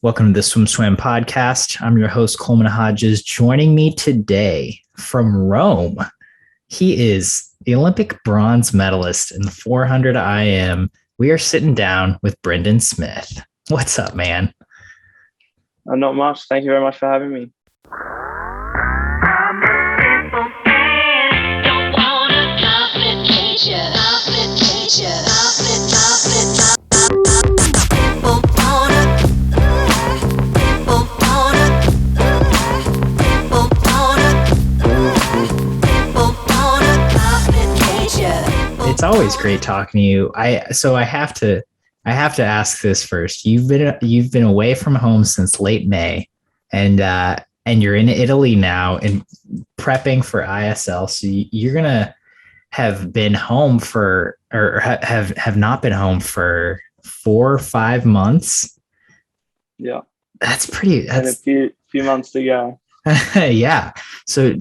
Welcome to the SwimSwam podcast. I'm your host, Coleman Hodges. Joining me today from Rome, he is the Olympic bronze medalist in the 400 IM. We are sitting down with Brendon Smith. What's up, man? Not much. Thank you very much for having me. It's always great talking to you. I have to ask this first. You've been away from home since late May, and you're in Italy now and prepping for ISL. So you're gonna have been home for, or have not been home for 4 or 5 months. Yeah, that's pretty. That's and a few months to go. Yeah. So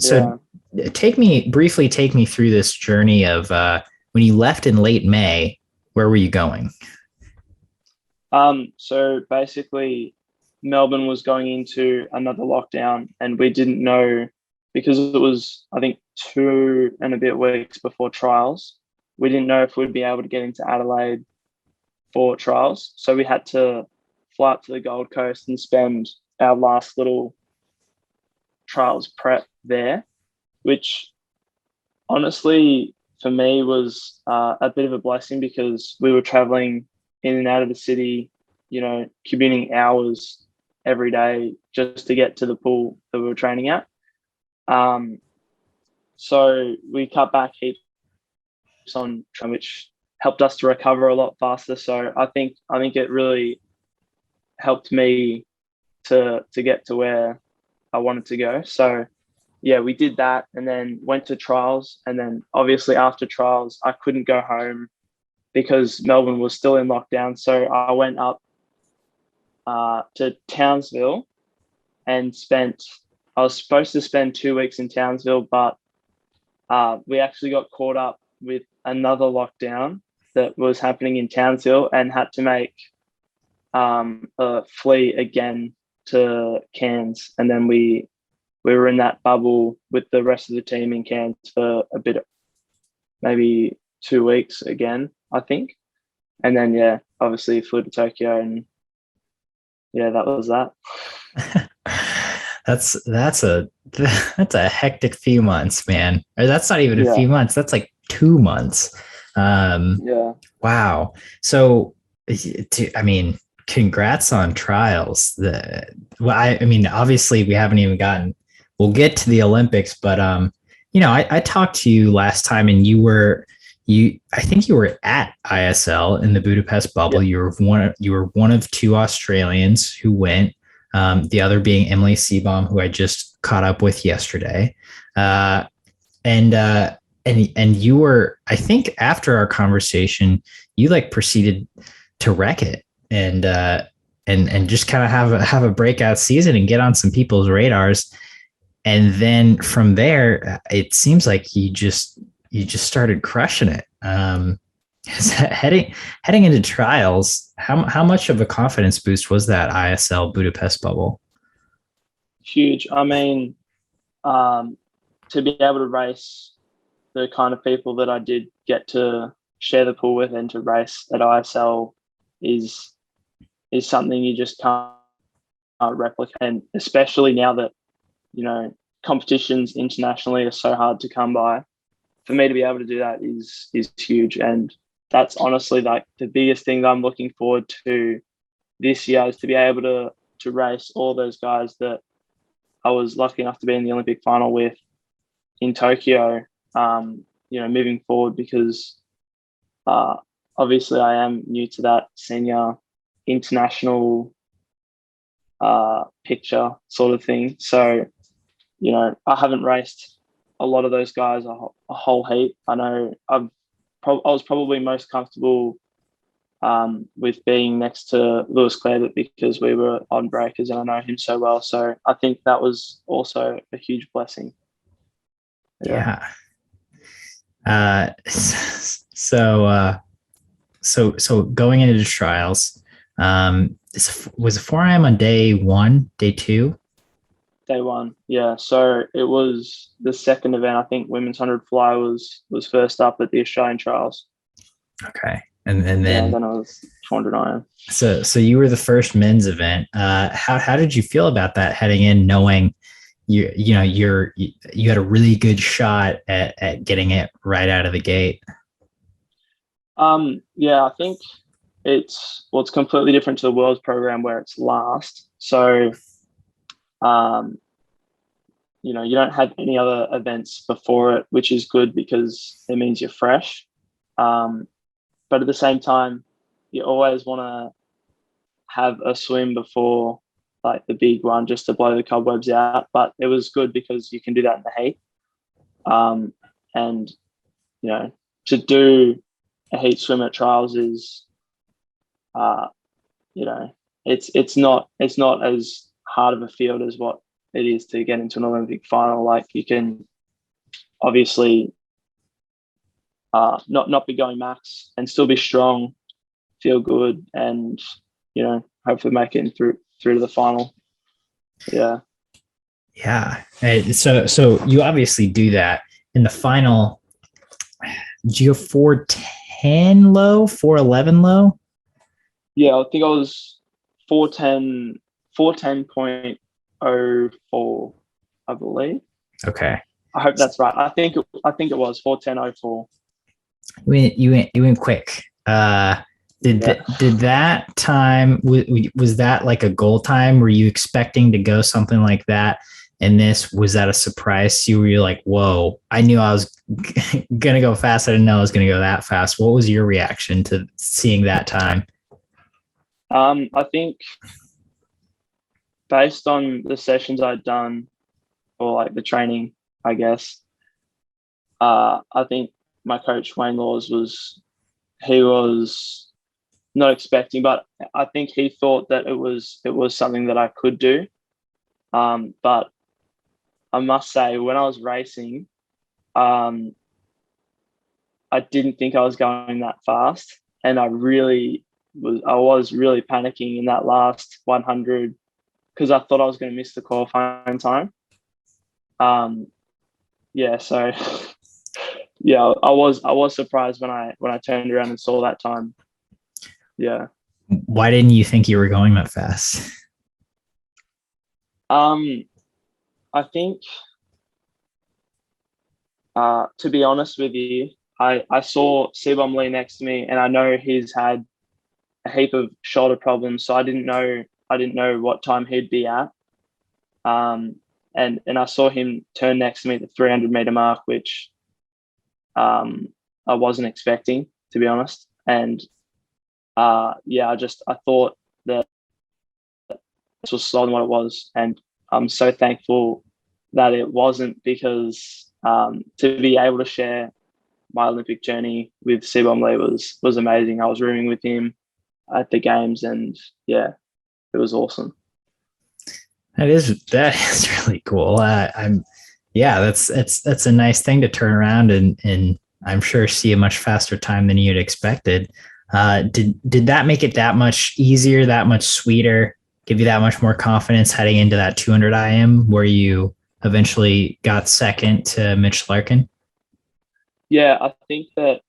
take me through this journey of when you left in late May. Where were you going? So basically, Melbourne was going into another lockdown, and we didn't know, because it was, I think, 2 and a bit weeks before trials. We didn't know if we'd be able to get into Adelaide for trials. So we had to fly up to the Gold Coast and spend our last little trials prep there, which honestly for me was a bit of a blessing, because we were traveling in and out of the city, commuting hours every day just to get to the pool that we were training at. So we cut back heaps on, which helped us to recover a lot faster. So I think it really helped me to get to where I wanted to go. So yeah, we did that and then went to trials. And then obviously after trials, I couldn't go home because Melbourne was still in lockdown. So I went up to Townsville and I was supposed to spend 2 weeks in Townsville, but we actually got caught up with another lockdown that was happening in Townsville and had to make a flee again to Cairns. And then we were in that bubble with the rest of the team in Cairns for a bit, maybe 2 weeks again, I think. And then, yeah, obviously flew to Tokyo, and yeah, that was that. That's a hectic few months, man. Or that's not even a few months. That's like 2 months. Yeah. Wow. So, congrats on trials. Obviously we haven't even gotten. We'll get to the Olympics, but I talked to you last time, and I think you were at ISL in the Budapest bubble. Yeah. You were one of 2 Australians who went. The other being Emily Seabaum, who I just caught up with yesterday. And you were, I think after our conversation, you proceeded to wreck it and just kind of have a breakout season and get on some people's radars. And then from there, it seems like you just started crushing it. Heading into trials, how much of a confidence boost was that ISL Budapest bubble? Huge. I mean, to be able to race the kind of people that I did get to share the pool with and to race at ISL is something you just can't replicate. And especially now that, competitions internationally are so hard to come by, for me to be able to do that is huge. And that's honestly the biggest thing that I'm looking forward to this year, is to be able to race all those guys that I was lucky enough to be in the Olympic final with in Tokyo, moving forward, because obviously I am new to that senior international picture sort of thing. So, I haven't raced a lot of those guys a whole heap. I know I was probably most comfortable with being next to Lewis Clareburt, because we were on breakers and I know him so well. So I think that was also a huge blessing. Yeah. So going into the trials, Was it 4 a.m. on day one, day two? Day one, yeah. So it was the second event. I think women's 100 fly was first up at the Australian trials. Okay. And Yeah, then then it was 200 iron. so you were the first men's event. How did you feel about that heading in, knowing you had a really good shot at getting it right out of the gate? Yeah, I think it's completely different to the Worlds program where it's last. So um, you don't have any other events before it, which is good because it means you're fresh. Um, but at the same time, you always want to have a swim before like the big one just to blow the cobwebs out. But it was good because you can do that in the heat. And to do a heat swim at trials is, uh, it's not as hard of a field as what it is to get into an Olympic final. Like you can obviously not be going max and still be strong, feel good, and hopefully make it through to the final. Yeah. Yeah. So you obviously do that in the final. Did you go 410 low, 411 low? Yeah, I think I was 410.04, I believe. Okay. I hope that's right. I think it was 410.04. You went quick. Did that time was that like a goal time? Were you expecting to go something like that? And this was that a surprise to you? Were you like, whoa, I knew I was gonna go fast. I didn't know I was gonna go that fast. What was your reaction to seeing that time? I think based on the sessions I'd done or like the training, I guess, I think my coach Wayne Laws he was not expecting, but I think he thought that it was something that I could do. But I must say, when I was racing, I didn't think I was going that fast, and I was really panicking in that last 100 because I thought I was going to miss the qualifying time. Yeah, so yeah, I was surprised when I turned around and saw that time. Yeah. Why didn't you think you were going that fast? I think, to be honest with you, I saw Sebom Lee next to me, and I know he's had a heap of shoulder problems, so I didn't know what time he'd be at. And I saw him turn next to me at the 300-meter mark, which I wasn't expecting, to be honest. And yeah, I thought that this was slower than what it was, and I'm so thankful that it wasn't, because to be able to share my Olympic journey with Sebom Lee was amazing. I was rooming with him at the games, and yeah, it was awesome. That is really cool. Yeah, that's a nice thing to turn around and I'm sure see a much faster time than you'd expected. Did that make it that much easier, that much sweeter, give you that much more confidence heading into that 200 IM where you eventually got second to Mitch Larkin? Yeah, I think that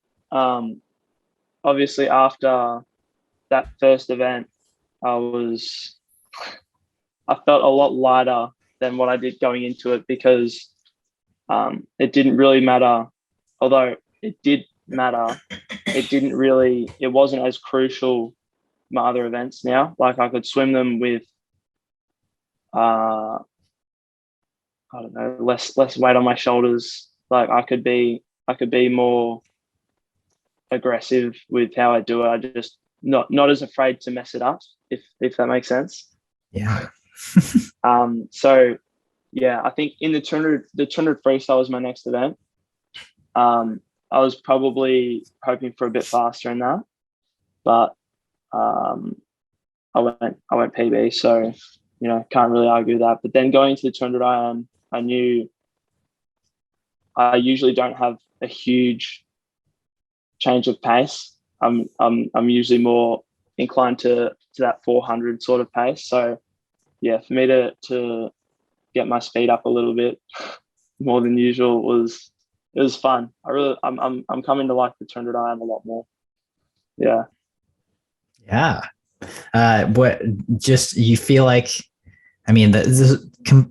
obviously after that first event, I felt a lot lighter than what I did going into it, because it didn't really matter. Although it did matter, it wasn't as crucial my other events now. Like I could swim them with, I don't know, less weight on my shoulders. Like I could be more aggressive with how I do it. I just not as afraid to mess it up, if that makes sense. Yeah. So yeah, I think in the 200 freestyle was my next event. I was probably hoping for a bit faster in that, but I went PB, so can't really argue that. But then going to the 200 IM, I knew I usually don't have a huge change of pace. I'm usually more inclined to that 400 sort of pace. So yeah, for me to get my speed up a little bit more than usual was fun. I'm coming to like the 200 IM a lot more. Yeah. Yeah. What just you feel like? I mean,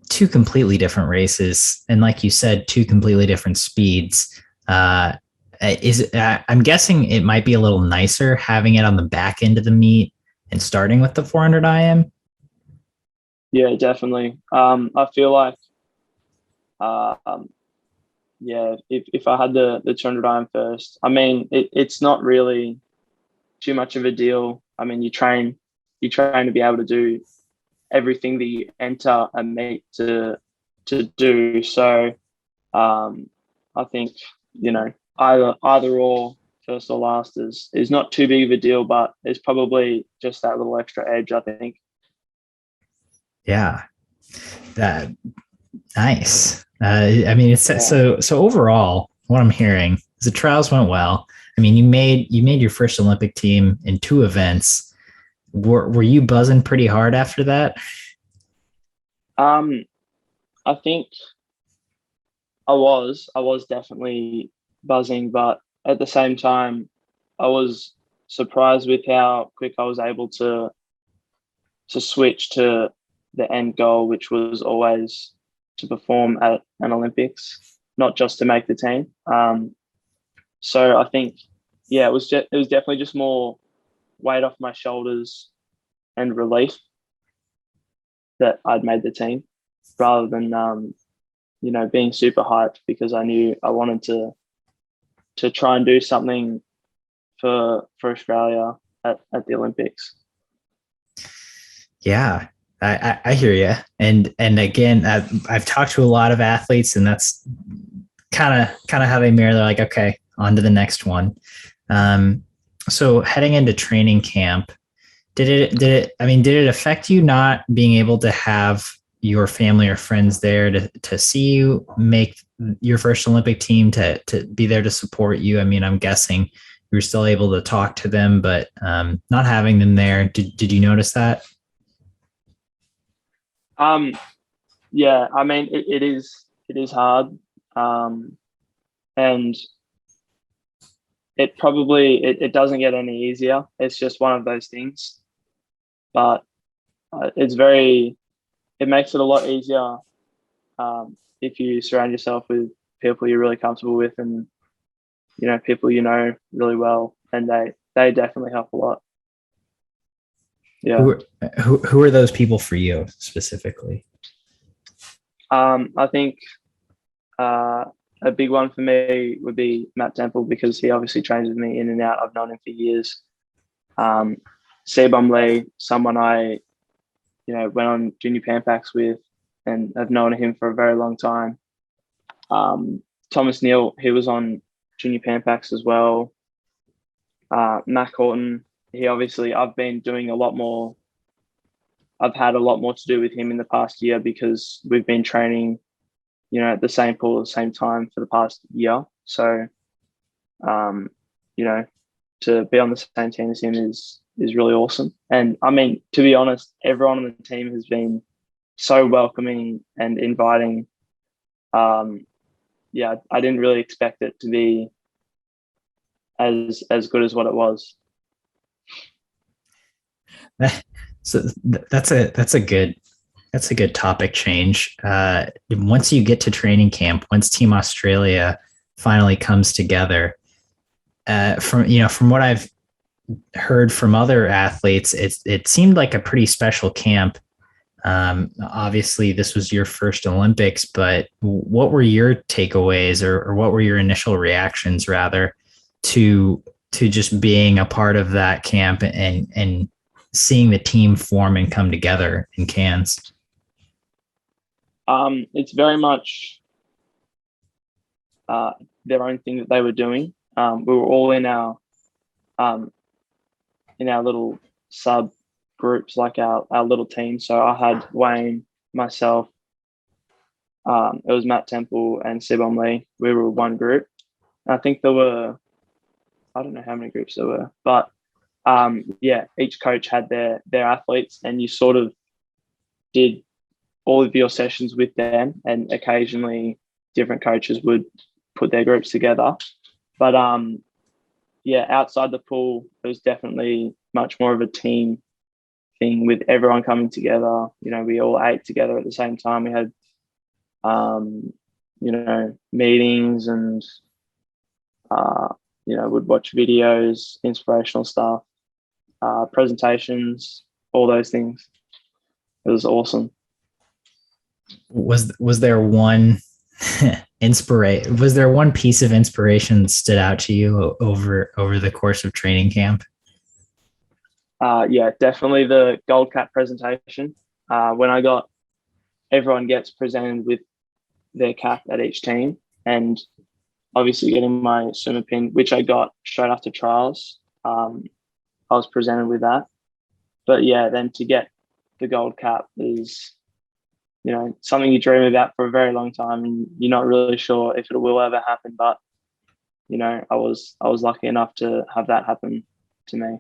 two completely different races, and like you said, two completely different speeds. I'm guessing it might be a little nicer having it on the back end of the meet and starting with the 400 IM. Yeah, definitely. I feel like, yeah, if I had the 200 IM first, I mean, it's not really too much of a deal. I mean, you train to be able to do everything that you enter a meet to do. So, I think, you know, either or, first or last, is not too big of a deal, but it's probably just that little extra edge, I think. Yeah, that nice. I mean, it's so overall. What I'm hearing is the trials went well. I mean, you made your first Olympic team in 2 events. Were you buzzing pretty hard after that? I think I was definitely buzzing, but at the same time, I was surprised with how quick I was able to switch to the end goal, which was always to perform at an Olympics, not just to make the team. So I think, yeah, it was definitely just more weight off my shoulders and relief that I'd made the team, rather than being super hyped, because I knew I wanted to try and do something for Australia at the Olympics. Yeah, I hear you. And again, I've talked to a lot of athletes, and that's kind of how they mirror. They're like, okay, on to the next one. So heading into training camp, did it affect you not being able to have your family or friends there to see you make your first Olympic team, to be there to support you? I mean, I'm guessing you were still able to talk to them, but not having them there, did you notice that? Yeah, I mean, it is hard, and it doesn't get any easier. It's just one of those things, but it makes it a lot easier, if you surround yourself with people you're really comfortable with, and people really well, and they definitely help a lot. Yeah. Who are those people for you specifically? I think a big one for me would be Matt Temple, because he obviously trains with me in and out. I've known him for years. Sebum Lee, someone I went on junior pan packs with, and I've known him for a very long time. Thomas Neal, he was on junior pan packs as well. Matt Horton, I've been doing a lot more. I've had a lot more to do with him in the past year, because we've been training, at the same pool at the same time for the past year. So, to be on the same team as him is really awesome. And I mean, to be honest, everyone on the team has been so welcoming and inviting. Yeah, I didn't really expect it to be as good as what it was. So that's a good topic change. Once you get to training camp, once Team Australia finally comes together, from what I've heard from other athletes, it seemed like a pretty special camp. Obviously, this was your first Olympics, but what were your takeaways, or what were your initial reactions, rather, to just being a part of that camp and seeing the team form and come together in Cairns? It's very much their own thing that they were doing. We were all in our little sub groups, like our little team. So I had Wayne, myself, it was Matt Temple and Sebum Lee. We were one group. I think there were, I don't know how many groups there were, but each coach had their athletes, and you sort of did all of your sessions with them, and occasionally different coaches would put their groups together. But outside the pool, it was definitely much more of a team thing with everyone coming together. We all ate together at the same time. We had meetings, and would watch videos, inspirational stuff, presentations, all those things. It was awesome. Was there one was there one piece of inspiration that stood out to you over the course of training camp? Definitely the gold cap presentation. When everyone gets presented with their cap at each team, and obviously getting my swimmer pin, which I got straight after trials. I was presented with that. But then to get the gold cap is, something you dream about for a very long time, and you're not really sure if it will ever happen. But, I was lucky enough to have that happen to me.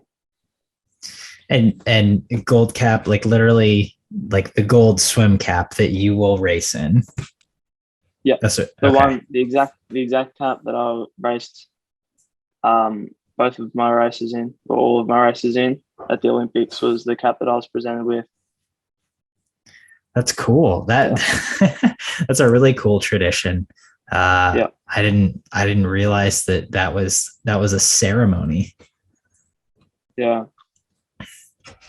And gold cap, like literally like the gold swim cap that you will race in. Yeah, that's it. The exact cap that I raced both of my races in, or all of my races in at the Olympics, was the cap that I was presented with. That's cool. That's a really cool tradition. I didn't realize that was a ceremony. Yeah,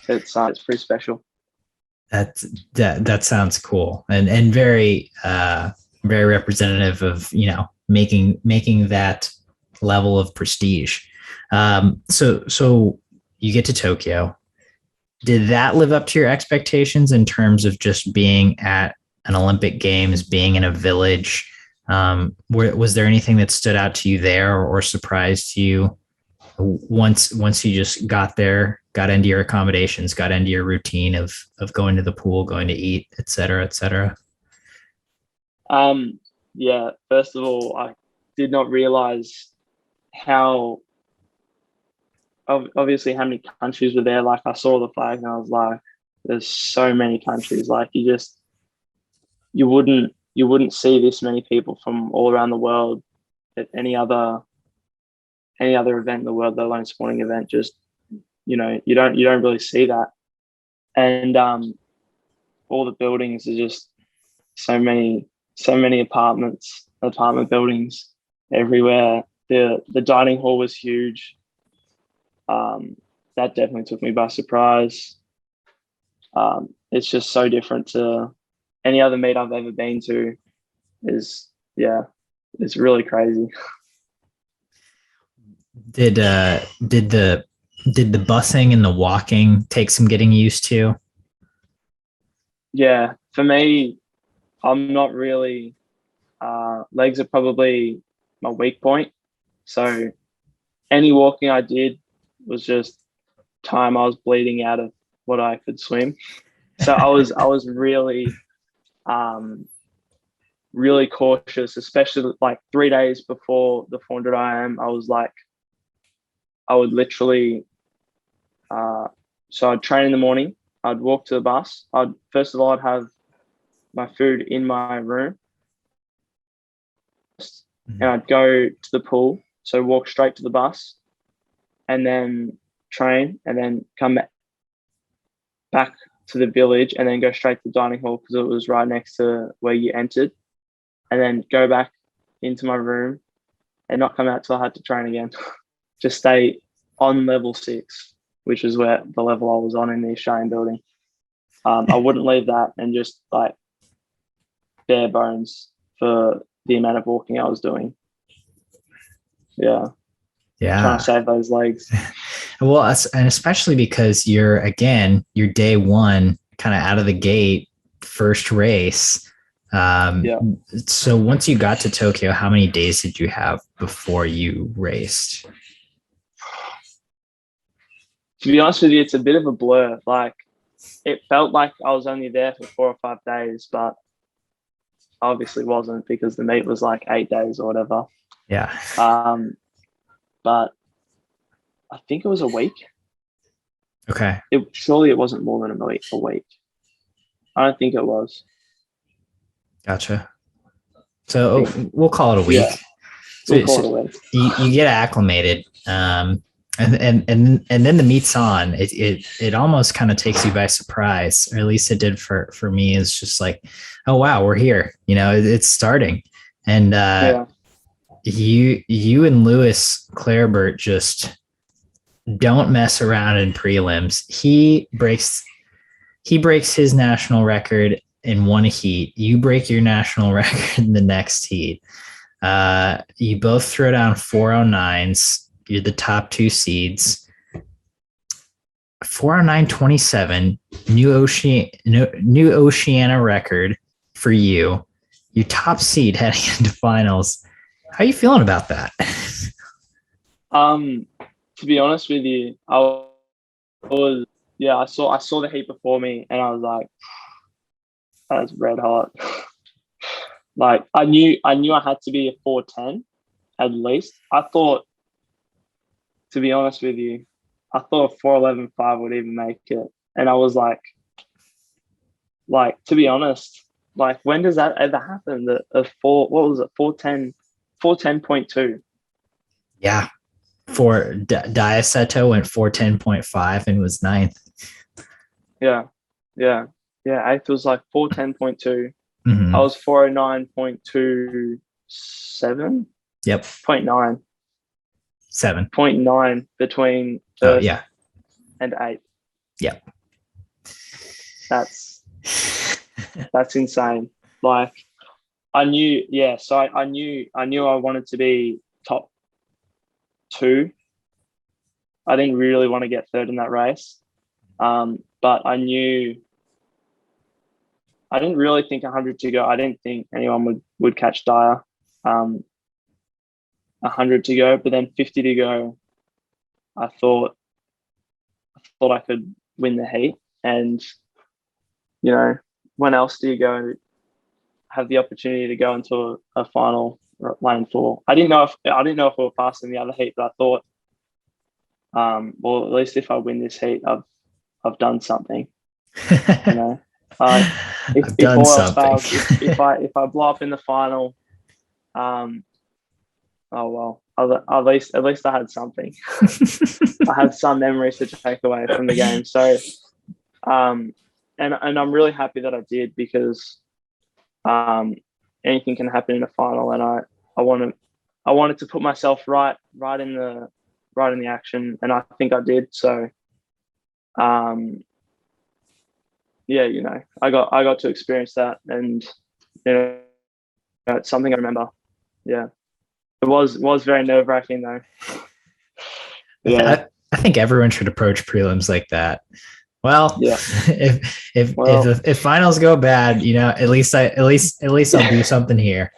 it's pretty special. That sounds cool and very very representative of making that level of prestige. So you get to Tokyo. Did that live up to your expectations in terms of just being at an Olympic Games, being in a village? Was there anything that stood out to you there or surprised you once you just got there, got into your accommodations, got into your routine of going to the pool, going to eat, et cetera, et cetera? First of all, I did not realize how many countries were there. Like, I saw the flag and I was like, there's so many countries. Like, you wouldn't see this many people from all around the world at any other event in the world, let alone sporting event. Just, you don't really see that. And all the buildings are just so many apartment buildings everywhere. The dining hall was huge. That definitely took me by surprise. It's just so different to any other meet I've ever been to. It's really crazy. Did the busing and the walking take some getting used to? Yeah, for me, I'm not really, legs are probably my weak point. So any walking I did was just time I was bleeding out of what I could swim. So I was really, really cautious, especially like 3 days before the 400 IM. I would literally, so I'd train in the morning. I'd walk to the bus. I'd have my food in my room, and I'd go to the pool. So walk straight to the bus, and then train, and then come back to the village, and then go straight to the dining hall because it was right next to where you entered, and then go back into my room and not come out till I had to train again. Just stay on level 6, which is where the level I was on in the Australian building. I wouldn't leave that, and just like bare bones for the amount of walking I was doing. Yeah. Trying to save those legs. Well, and especially because you're day one, kind of out of the gate, first race. So once you got to Tokyo, how many days did you have before you raced? To be honest with you, it's a bit of a blur. Like, it felt like I was only there for 4 or 5 days, but obviously wasn't, because the meet was like 8 days or whatever. Yeah. But I think it was a week. Okay. Surely it wasn't more than a week. I don't think it was. Gotcha. So we'll call it a week. Yeah, we'll call it a week. You get acclimated, and then the meet's on. It almost kind of takes you by surprise, or at least it did for me. It's just like, oh wow, we're here. It's starting, and you and Lewis Clarebert just don't mess around in prelims. He breaks his national record in one heat. You break your national record in the next heat. You both throw down 409s. You're the top two seeds. 409.27, new Oceania record for you. Your top seed heading into finals. How are you feeling about that? To be honest with you, I saw the heat before me, and I was like, that's red hot. Like I knew I had to be a 410 at least. I thought, to be honest with you, I thought a 411.5 would even make it, and I was like, to be honest, like when does that ever happen? What was it? 410.2. Yeah. For Diaceto went 410.5 and was ninth. Yeah. Eighth was like 410.2. Mm-hmm. I was 409.27. Yep. 0.9. 7.9 between first and eighth. Yep. That's insane. Like I knew I wanted to be top 2. I didn't really want to get third in that race. But I didn't really think 100 to go. I didn't think anyone would catch Dyer. 100 to go, but then 50 to go. I thought I could win the heat, and when else do you go and have the opportunity to go into a final lane 4? I didn't know if we were passing the other heat, but I thought, well, at least if I win this heat, I've done something. If all else fails, if I blow up in the final, oh well, at least I had something. I had some memories to take away from the game. So, and I'm really happy that I did, because anything can happen in a final, and I wanted to put myself right in the action, and I think I did. So, I got to experience that, and it's something I remember. Yeah, it was very nerve-wracking though. Yeah, I think everyone should approach prelims like that. Well, yeah. if finals go bad, at least I'll do something here.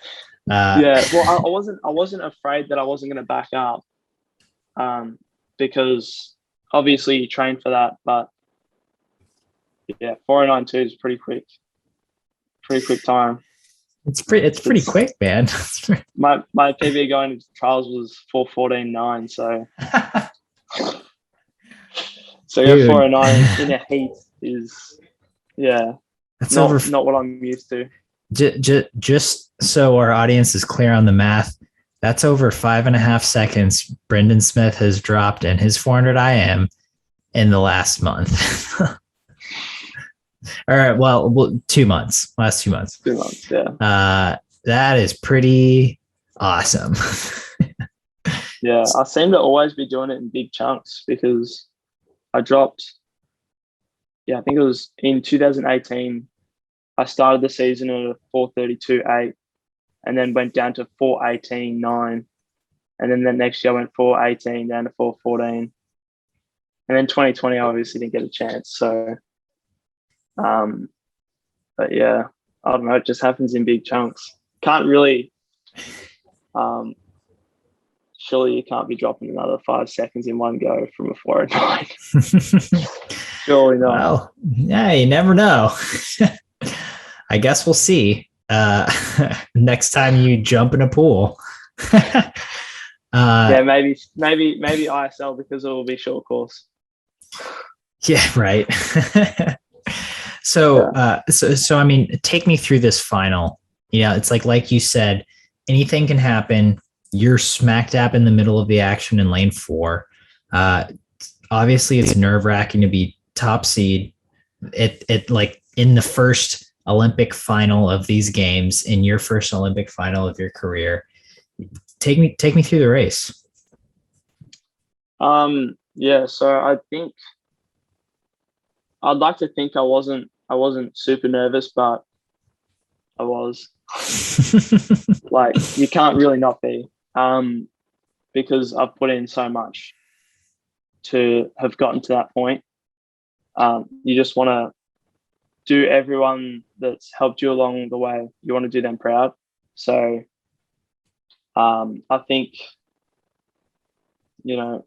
Well, I wasn't afraid that I wasn't going to back up, because obviously you train for that, but yeah, 409.2 is pretty quick time. It's pretty quick, man. my PB going into trials was 4:14.9, so so 409 in a heat is that's not what I'm used to. Just so our audience is clear on the math, that's over 5.5 seconds Brendon Smith has dropped in his 400 IM in the last month. All right, well, 2 months. Last 2 months. 2 months, yeah. That is pretty awesome. Yeah, I seem to always be doing it in big chunks, because I dropped. Yeah, I think it was in 2018. I started the season at a 4:32.8, and then went down to 4:18.9, and then the next year I went 4:18 down to 4:14, and then 2020 I obviously didn't get a chance. So, but yeah, I don't know. It just happens in big chunks. Can't really. Surely you can't be dropping another 5 seconds in one go from a 409. Surely not. Well, yeah, you never know. I guess we'll see. Next time you jump in a pool. Yeah, maybe ISL, because it will be short course. Yeah, right. So I mean, take me through this final. It's like you said, anything can happen. You're smack dab in the middle of the action in lane 4. Obviously, it's nerve wracking to be top seed. It like in the first Olympic final of these games, in your first Olympic final of your career. Take me through the race. Yeah, so I think I'd like to think I wasn't super nervous, but I was. Like, you can't really not be, because I've put in so much to have gotten to that point. You just want to do everyone that's helped you along the way. You want to do them proud. So I think,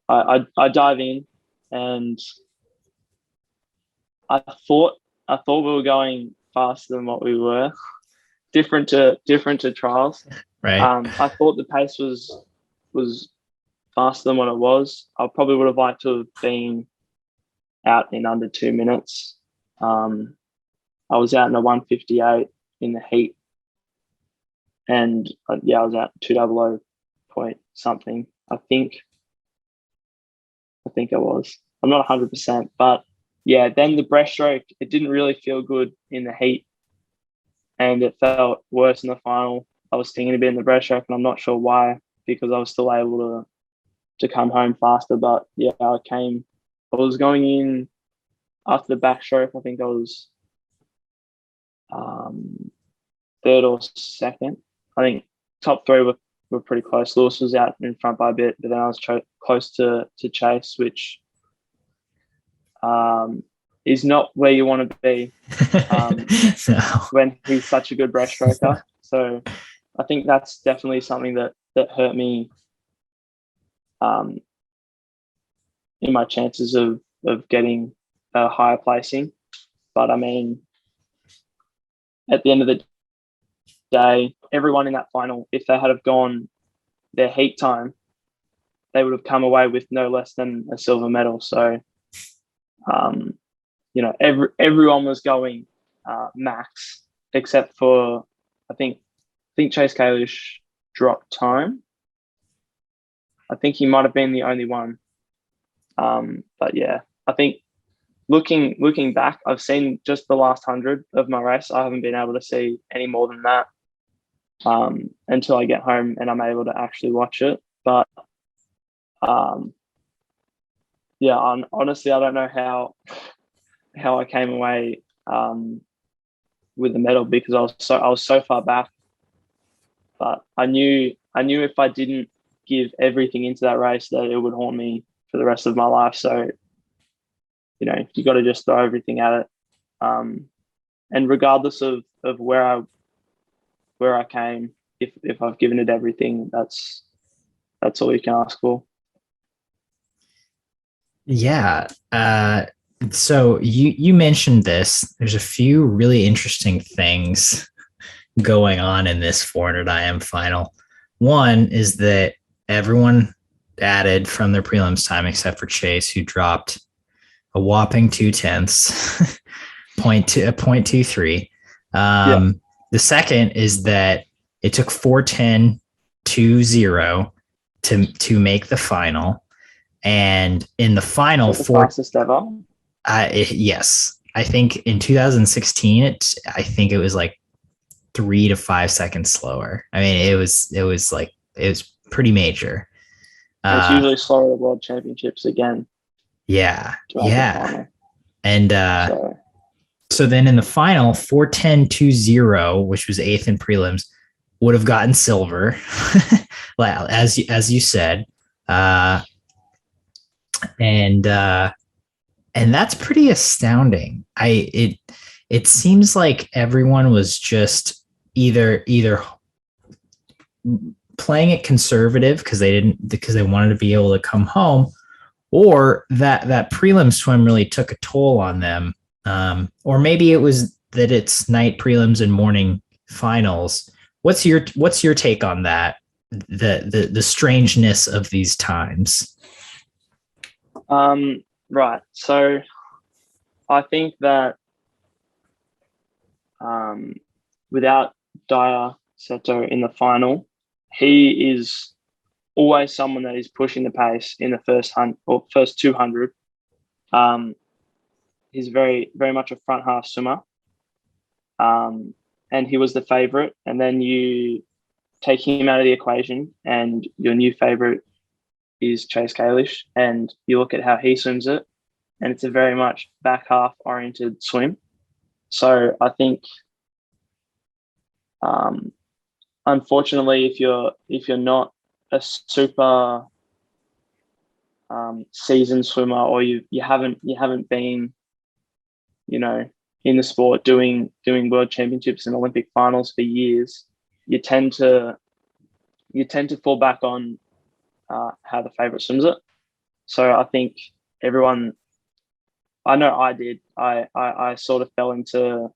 I dive in, and I thought we were going faster than what we were. Different to trials. Right. I thought the pace was faster than what it was. I probably would have liked to have been out in under 2 minutes. I was out in a 1:58 in the heat, and I was out 2:00 point something. I think I was. I'm not 100%, but yeah. Then the breaststroke, it didn't really feel good in the heat, and it felt worse in the final. I was stinging a bit in the breaststroke, and I'm not sure why, because I was still able to come home faster. But yeah, I was going in after the backstroke. I think I was third or second. I think top 3 were pretty close. Lewis was out in front by a bit, but then I was close to Chase, which is not where you want to be No. when he's such a good breaststroker. So I think that's definitely something that hurt me in my chances of getting a higher placing. But I mean, at the end of the day, everyone in that final, if they had have gone their heat time, they would have come away with no less than a silver medal. So, everyone was going max, except for I think Chase Kalisz dropped time. I think he might have been the only one. But yeah, I think looking back, I've seen just the last 100 of my race. I haven't been able to see any more than that until I get home and I'm able to actually watch it. But honestly, I don't know how I came away with the medal, because I was so far back. But I knew if I didn't give everything into that race, that it would haunt me for the rest of my life. So, you got to just throw everything at it. And regardless of where I came, if I've given it everything, that's all you can ask for. Yeah. So you mentioned this. There's a few really interesting things going on in this 400 IM final. One is that everyone added from their prelims time except for Chase, who dropped a whopping 0.2, 0.23. The second is that it took 4:10.20 to make the final. And in the final, fastest ever. Yes, I think in 2016, I think it was like 3 to 5 seconds slower. I mean, it was pretty major. It's usually slower at World Championships again. Yeah. And so then in the final, 4:10.20, which was 8th in prelims, would have gotten silver, as you said. And that's pretty astounding. It seems like everyone was just either playing it conservative because they wanted to be able to come home, or that prelim swim really took a toll on them. Or maybe it was that it's night prelims and morning finals. What's your take on that? The strangeness of these times. Right. So I think that without Daya Seto in the final, he is always someone that is pushing the pace in the first 200. He's very, very much a front half swimmer. And he was the favorite. And then you take him out of the equation and your new favorite is Chase Kalisz. And you look at how he swims it, and it's a very much back half oriented swim. So I think, unfortunately, if you're not a super seasoned swimmer, or you haven't been, in the sport doing world championships and Olympic finals for years, you tend to fall back on how the favorite swims it. So I think everyone, I know I did, I sort of fell into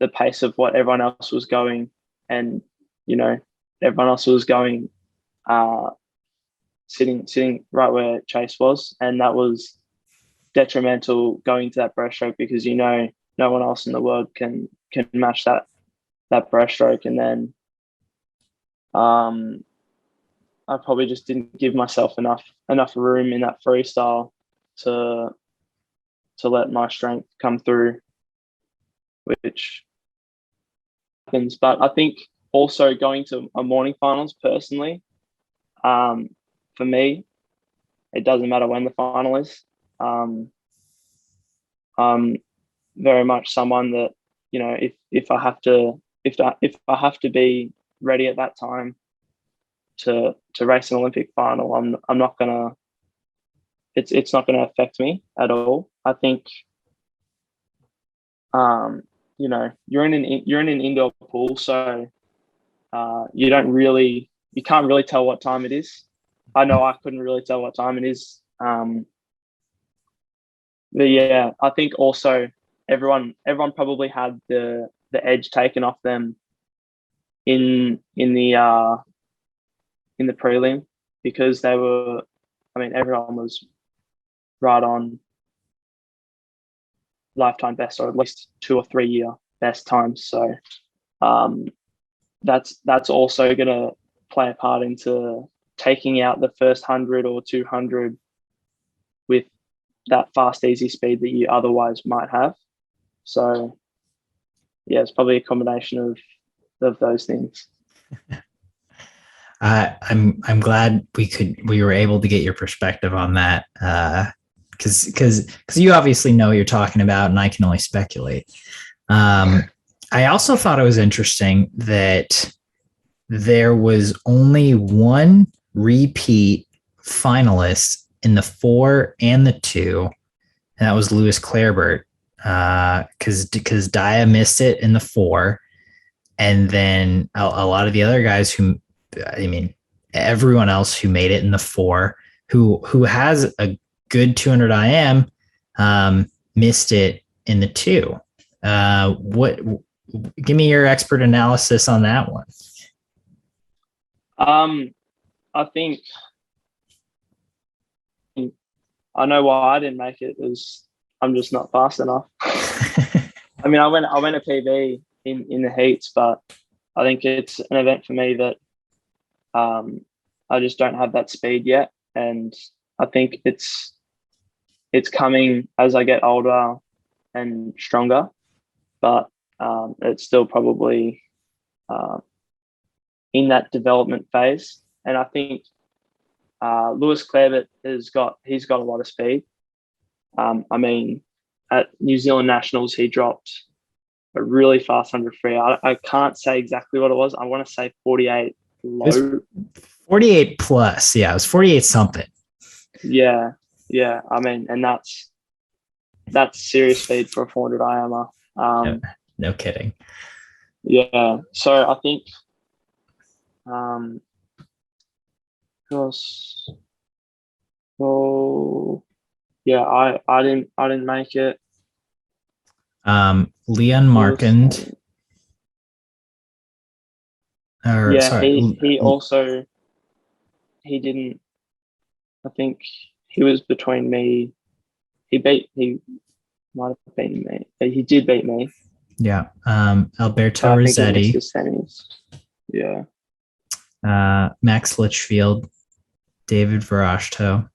the pace of what everyone else was going, and everyone else was going sitting right where Chase was, and that was detrimental going to that breaststroke, because no one else in the world can match that breaststroke. And then I probably just didn't give myself enough room in that freestyle to let my strength come through, which happens. But I think also going to a morning finals personally, for me, it doesn't matter when the final is. I'm very much someone that, if I have to be ready at that time to race an Olympic final, I'm not gonna. It's not gonna affect me at all. I think, you're in an indoor pool, so you can't really tell what time it is. I know I couldn't really tell what time it is. But yeah, I think also everyone probably had the edge taken off them in the prelim, because everyone was right on lifetime best, or at least 2 or 3 year best times. So that's also going to play a part into taking out the first 100 or 200 with that fast, easy speed that you otherwise might have. So yeah, it's probably a combination of those things. I'm glad we were able to get your perspective on that, because you obviously know what you're talking about, and I can only speculate. I also thought it was interesting that there was only one repeat finalist in the 4 and the 2, and that was Lewis Clarebert, because Daya missed it in the 4, and then a lot of the other guys everyone else who made it in the 4, who has a good 200 IM, missed it in the 2. Give me your expert analysis on that one. I think I know why I didn't make it, is I'm just not fast enough. I went a PB in the heats, but I think it's an event for me that I just don't have that speed yet, and I think it's coming as I get older and stronger, but it's still probably in that development phase. And I think Lewis Clarebert he's got a lot of speed. At New Zealand Nationals, he dropped a really fast 100 free. I can't say exactly what it was. I want to say 48 low. 48 plus. Yeah, it was 48 something. Yeah. And that's serious speed for a 400 IMer. No kidding. Yeah. So I think, I didn't make it. Leon Markand. He didn't. I think he was between me. He might have beaten me. He did beat me. Yeah. Alberto I think it Rossetti. missed the semis. Yeah. Max Litchfield, David Verashto.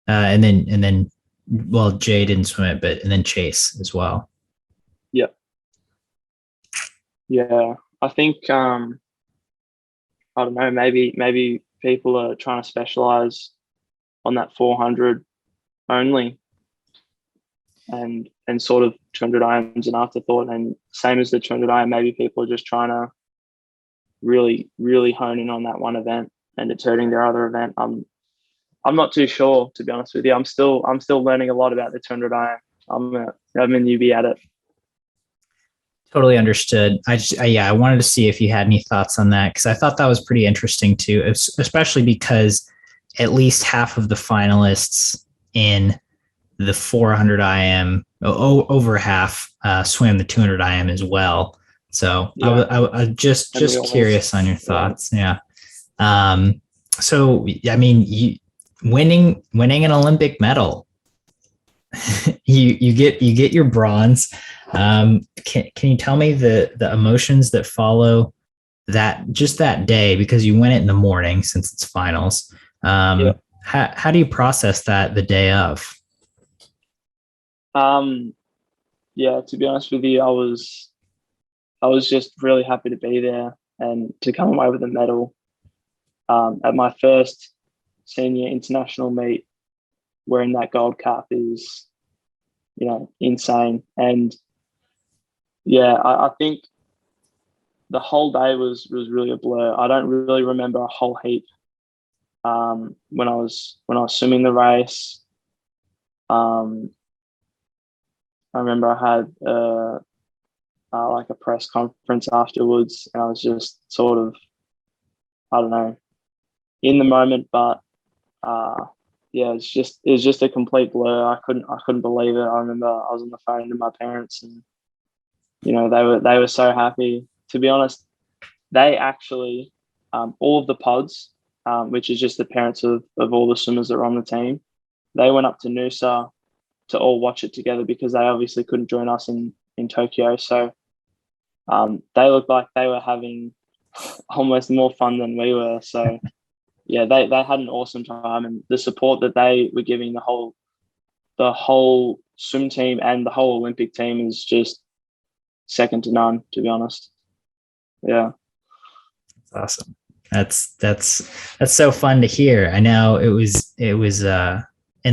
And then, well, Jay didn't swim it, and then Chase as well. Yep. Yeah. I think, I don't know, maybe people are trying to specialize on that 400 only, and sort of 200 IM's an afterthought. And same as the 200 IM, maybe people are just trying to really, really hone in on that one event, and it's hurting their other event. I'm not too sure, to be honest with you. I'm still learning a lot about the 200 IM. I'm a newbie at it. Totally understood. I wanted to see if you had any thoughts on that, because I thought that was pretty interesting too, especially because at least half of the finalists in the 400 IM, over half, swam the 200 IM as well. So yeah. I was just curious on your thoughts. Yeah. So I mean, you winning an Olympic medal, you get your bronze. Can you tell me the emotions that follow that, just that day, because you win it in the morning since it's finals? Yeah. How do you process that the day of? Yeah, to be honest with you, I was just really happy to be there and to come away with a medal. At my first senior international meet, wearing that gold cap is, insane. And yeah, I think the whole day was really a blur. I don't really remember a whole heap. When I was swimming the race, I remember I had like a press conference afterwards, and I was just sort of, I don't know, in the moment. But yeah, it was just a complete blur. I couldn't believe it. I remember I was on the phone to my parents, and they were so happy. To be honest, they actually, all of the pods, which is just the parents of all the swimmers that were on the team, they went up to Noosa to all watch it together, because they obviously couldn't join us in Tokyo. So they looked like they were having almost more fun than we were. So yeah, they had an awesome time, and the support that they were giving the whole swim team and the whole Olympic team is just second to none, to be honest. Yeah. That's awesome. That's so fun to hear. I know it was in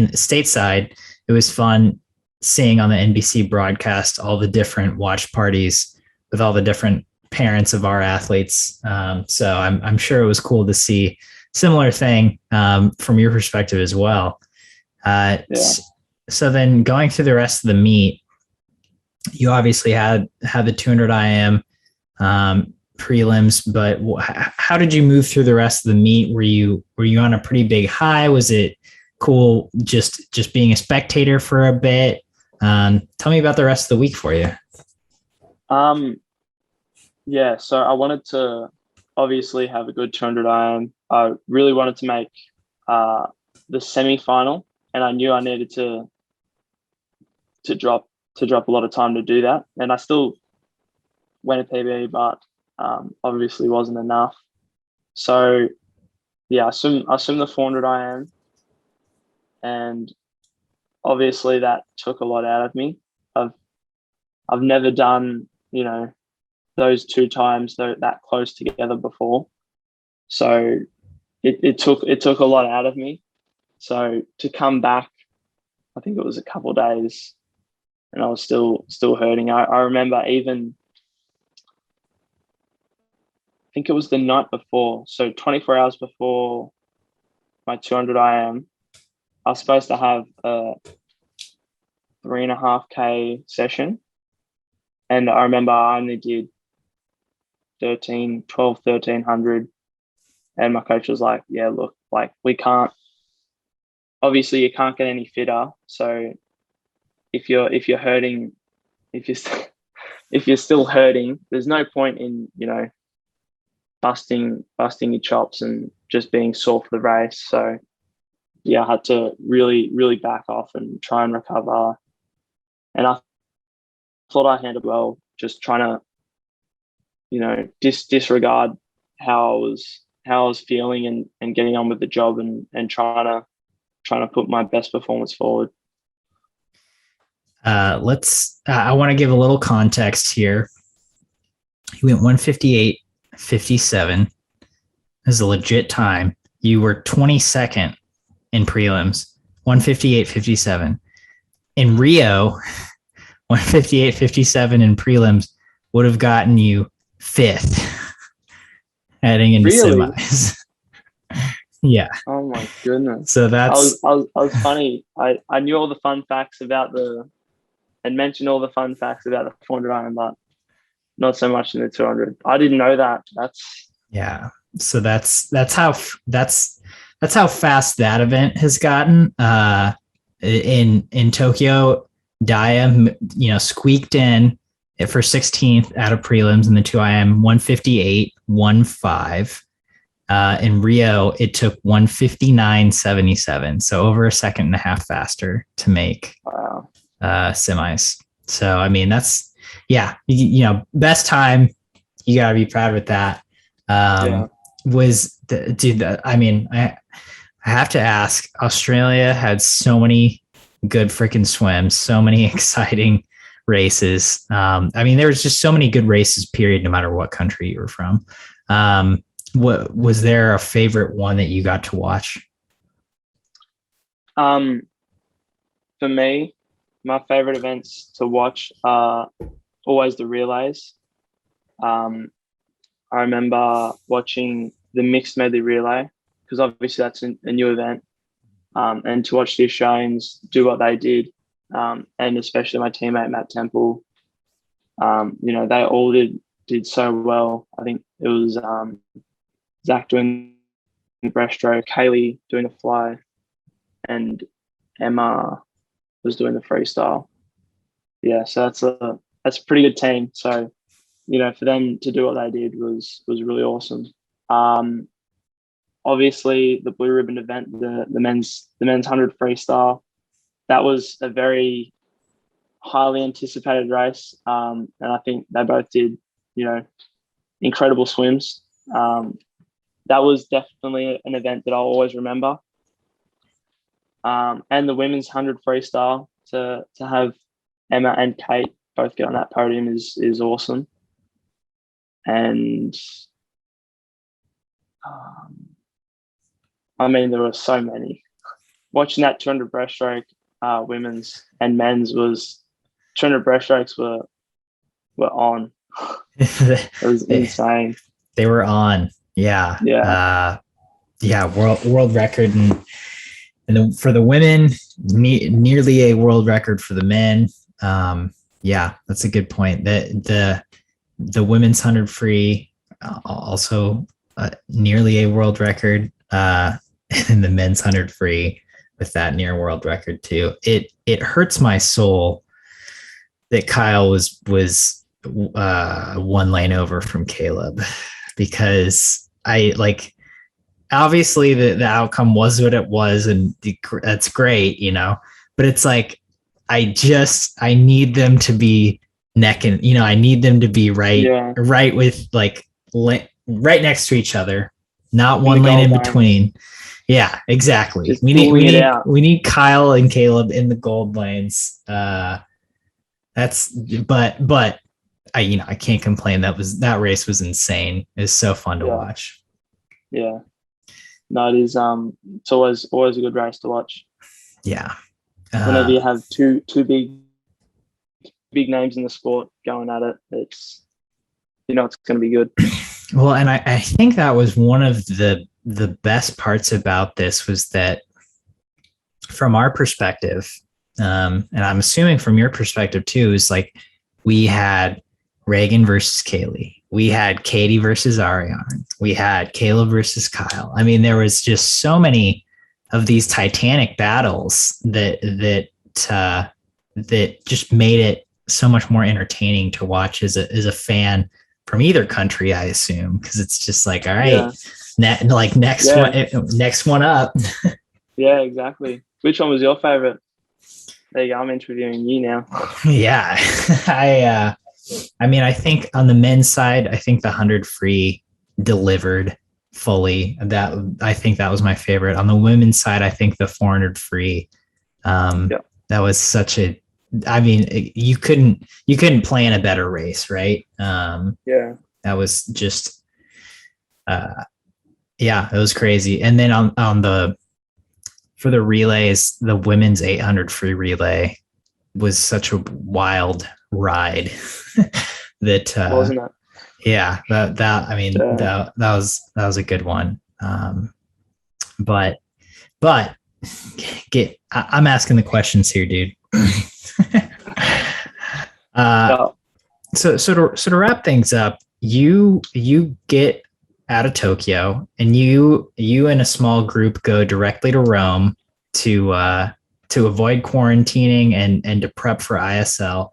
stateside, it was fun seeing on the NBC broadcast all the different watch parties with all the different parents of our athletes. So I'm sure it was cool to see similar thing from your perspective as well. Yeah. So then going through the rest of the meet, you obviously had the 200 IM prelims, but how did you move through the rest of the meet? Were you on a pretty big high? Was it cool just being a spectator for a bit? Tell me about the rest of the week for you. Yeah, so I wanted to obviously have a good 200 IM. I really wanted to make the semi-final, and I knew I needed to drop a lot of time to do that. And I still went a PB, but obviously wasn't enough. So yeah, I swim the 400 IM, and obviously that took a lot out of me. I've never done, those two times that close together before. So it took a lot out of me. So to come back, I think it was a couple of days, and I was still hurting. I remember even, I think it was the night before, so 24 hours before my 200 IM, I was supposed to have a 3.5K session. And I remember I only did 1300. And my coach was like, yeah, look, like we can't, obviously you can't get any fitter. So if you're hurting, if you're still hurting, there's no point in, busting your chops and just being sore for the race. So I had to really, really back off and try and recover. And I thought I handled well, just trying to, disregard how I was feeling and getting on with the job and trying to put my best performance forward. I want to give a little context here. You went 158.57 is a legit time. You were 22nd in prelims, 158.57. In Rio, 158.57 in prelims would have gotten you 5th heading into semis. Yeah. Oh my goodness. So that's I was funny. I knew all the fun facts and mentioned all the fun facts about the 400 iron, but not so much in the 200. I didn't know that. Yeah. So that's how fast that event has gotten. In Tokyo, Daya, squeaked in for 16th out of prelims in the 2IM, 158.15. In Rio, it took 159.77, so over a second and a half faster to make semis. So I mean, that's best time. You got to be proud with that. I have to ask. Australia had so many good freaking swims, so many exciting races. There was just so many good races. Period. No matter what country you were from. What was there a favorite one that you got to watch? For me, my favorite events to watch are always the relays. I remember watching the mixed medley relay because obviously that's a new event, and to watch the Australians do what they did, and especially my teammate Matt Temple. They all did so well. I think it was Zach doing the breaststroke, Kalisz doing the fly, and Emma was doing the freestyle. Yeah, so that's a pretty good team. So, for them to do what they did was really awesome. Obviously the blue ribbon event, the men's 100 freestyle, that was a very highly anticipated race. And I think they both did, incredible swims. That was definitely an event that I'll always remember. And the women's 100 freestyle, to have Emma and Kate both get on that podium is awesome. And there were so many. Watching that 200 breaststroke, women's and men's, was 200 breaststrokes were on. It was insane. They were on. Yeah. Yeah. World record and for the women, nearly a world record for the men. That's a good point. The women's 100 free, also nearly a world record, and the men's 100 free with that near world record too. It hurts my soul that Kyle was one lane over from Caleb, because obviously the outcome was what it was, and that's great, but it's like, I need them to be neck and, I need them to be right with right next to each other, not one lane in between. Yeah, exactly. Just we need Kyle and Caleb in the gold lanes. But I can't complain. That race was insane. It was so fun to watch. Yeah. No, it is. It's always a good race to watch. Yeah. Whenever you have two big names in the sport going at it, it's going to be good. Well, and I think that was one of the best parts about this, was that from our perspective, and I'm assuming from your perspective too, is like we had Reagan versus Kaylee. We had Katie versus Ariane. We had Caleb versus Kyle. There was just so many of these titanic battles that just made it so much more entertaining to watch as a fan from either country, I assume, because it's just like, all right, next one up. Yeah, exactly. Which one was your favorite? There you go. I'm interviewing you now. Yeah. I mean, I think on the men's side, I think the 100 free delivered fully. That I think that was my favorite. On the women's side, I think the 400 free. Yeah. That was such a. I mean, you couldn't plan a better race, right? Yeah. That was just, yeah, it was crazy. And then on the for the relays, the women's 800 free relay was such a wild ride that Wasn't it? yeah, that I mean Yeah. that was a good one. But but I'm asking the questions here, dude. uh, Yeah. so to wrap things up, you get out of Tokyo and you and a small group go directly to Rome to avoid quarantining and to prep for ISL.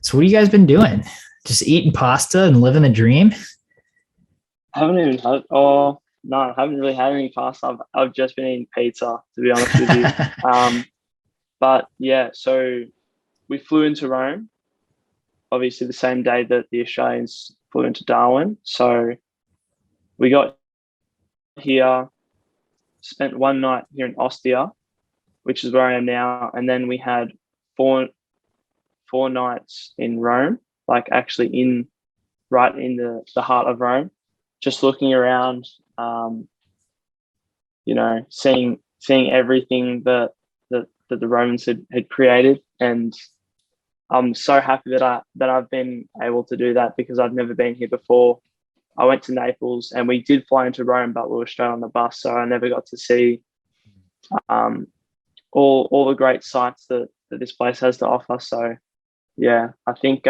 So what have you guys been doing? Just eating pasta and living the dream? I haven't even had. Oh no, I haven't really had any pasta. I've just been eating pizza, to be honest with you. But yeah, so we flew into Rome, obviously the same day that the Australians flew into Darwin. So we got here, spent one night here in Ostia, which is where I am now, and then we had four nights in Rome, like actually right in the heart of Rome, just looking around, seeing everything that the Romans had created, and I'm so happy that I've been able to do that because I've never been here before. I went to Naples and we did fly into Rome, but we were straight on the bus, so I never got to see um, all the great sights that this place has to offer. So yeah, I think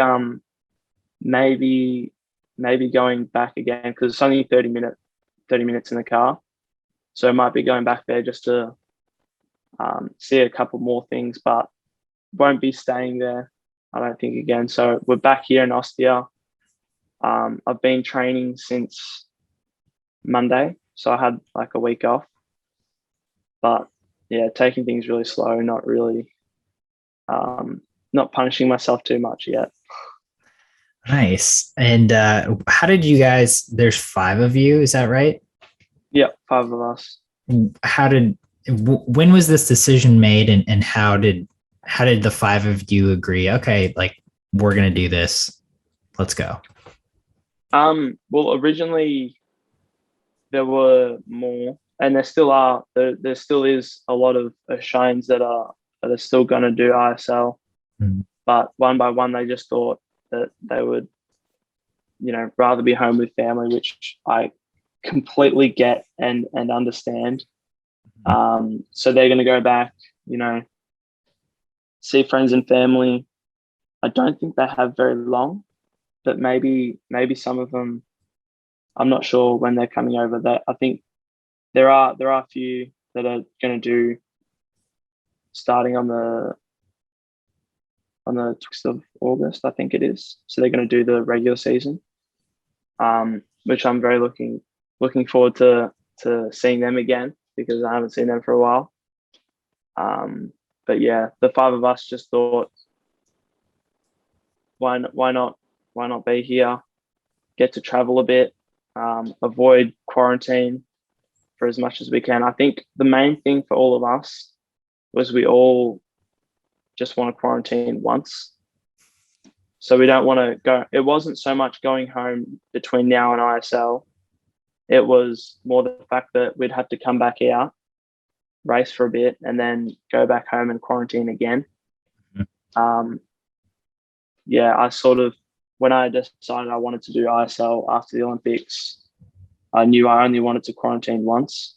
maybe going back again because it's only 30 minutes in the car, so I might be going back there just to see a couple more things, but won't be staying there, I don't think, again. So we're back here in Ostia. I've been training since Monday, so I had like a week off, but yeah, taking things really slow, not really, not punishing myself too much yet. Nice. And how did you guys? There's 5 of you, is that right? Yep, 5 of us. How did? When was this decision made, and how did the 5 of you agree? Okay, like we're gonna do this. Let's go. Well, originally there were more, and there still are. There still is a lot of Australians that are still going to do ISL, but one by one they just thought that they would, rather be home with family, which I completely get and understand. So they're going to go back, see friends and family. I don't think they have very long, but maybe some of them. I'm not sure when they're coming over. That I think there are a few that are going to do starting on the 6th of August, I think it is. So they're going to do the regular season, which I'm very looking forward to seeing them again because I haven't seen them for a while. But yeah, the 5 of us just thought, why not be here, get to travel a bit, avoid quarantine for as much as we can. I think the main thing for all of us was we all just want to quarantine once. So we don't want to go. It wasn't so much going home between now and ISL. It was more the fact that we'd have to come back out, race for a bit, and then go back home and quarantine again. Yeah, I sort of, when I decided I wanted to do ISL after the Olympics, I knew I only wanted to quarantine once,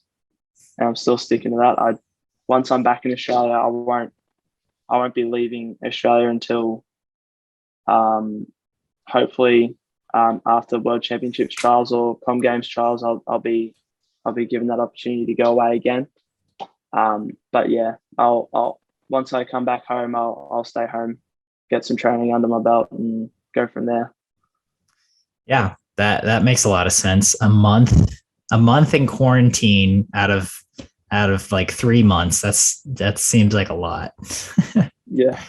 and I'm still sticking to that. Once I'm back in Australia, I won't be leaving Australia until hopefully after World Championships trials or Com Games trials, I'll be given that opportunity to go away again. But yeah, I'll once I come back home, I'll stay home, get some training under my belt, and go from there. Yeah, that makes a lot of sense. A month in quarantine out of out of like 3 months. That seems like a lot. Yeah.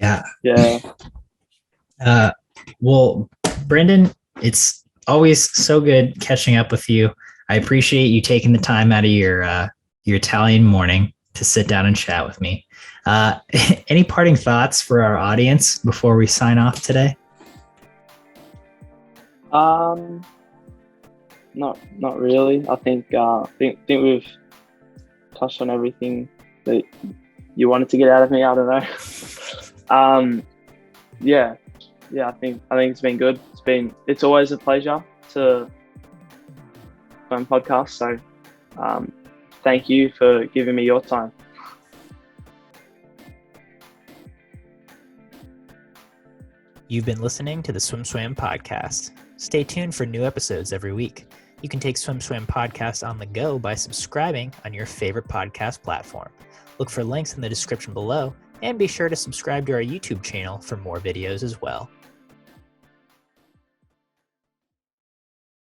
Yeah. Yeah. Well, Brendon, it's always so good catching up with you. I appreciate you taking the time out of your Italian morning to sit down and chat with me. Any parting thoughts for our audience before we sign off today? Not really. I think we've touched on everything that you wanted to get out of me. I don't know. Yeah. I think it's been good. It's always a pleasure to on podcast. So, thank you for giving me your time. You've been listening to the SwimSwam podcast. Stay tuned for new episodes every week. You can take SwimSwam podcast on the go by subscribing on your favorite podcast platform. Look for links in the description below, and be sure to subscribe to our YouTube channel for more videos as well.